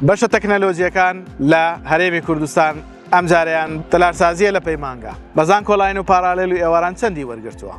بەشە تەکنەلۆجیەکان لە هەرێمی کوردستان ئەم جارەیان تەلارسازیە لە پەیمانگە بەزان کۆلاین و پارالێل و ئێواران چەندی وەرگرتووە.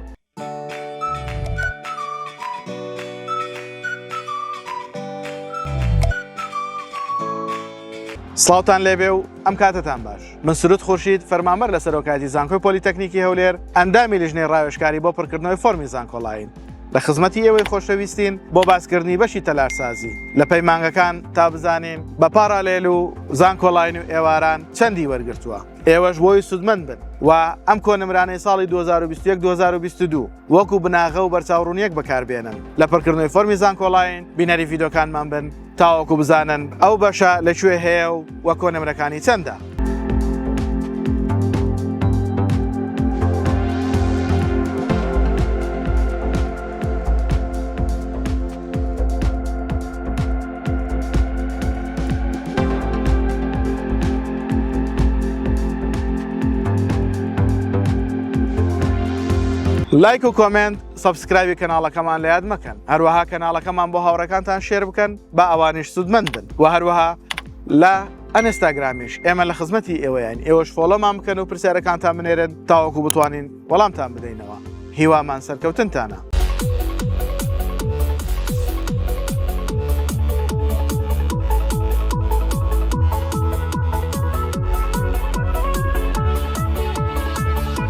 سڵاوتان لێبێ و ئەم کاتتان باش. من سروود خورشید فەرمانبەر لە سەرۆکاتی زانکۆی پۆلیتەکنیکی هەولێر ئەندامی لیژنەی ڕاوێژکاری بۆ پڕکردنەوەی فۆرمی زانکۆلاین لە خزمەتی ئێوەی خۆشەویستین بۆ باسکردنی بەشی تەلارسازی لە پەیمانگەکان تا بزانین بە پارالێل و زانکۆلاین و ئێواران چەندی وەرگرتووە. ئێوەش بۆی سودمەند بن و ئەم کۆنمرانەی ساڵی 2021-2022 وەکو بناغە و بەرچاوڕوونیەک بەکاربێنن لە پڕکردنەوەی فۆرمی زانکۆلاین بینەری ڤیدۆکانمان بن تاوەکو بزانن ئەو بەشە لەکوێ هەیە و کۆنمرەکانی چەندە. لایک و کۆمنت سەبسکرایبی کەناڵەکەمان لە یاد مەکەن. هەروەها کەناڵەکەمان بۆ هاوڕەکانتان شێر بکەن بە ئەوانیش سودمەند بن و هەروەها لە ئەنستاگرامیش ئێمە لە خزمەتی ئێوەیان ئێوەش فۆڵۆمان بکەن و پرسیارەکانتان بنێرن تاوەکو بتوانین وەڵامتان بدەینەوە. هیوامان سەرکەوتنتانە.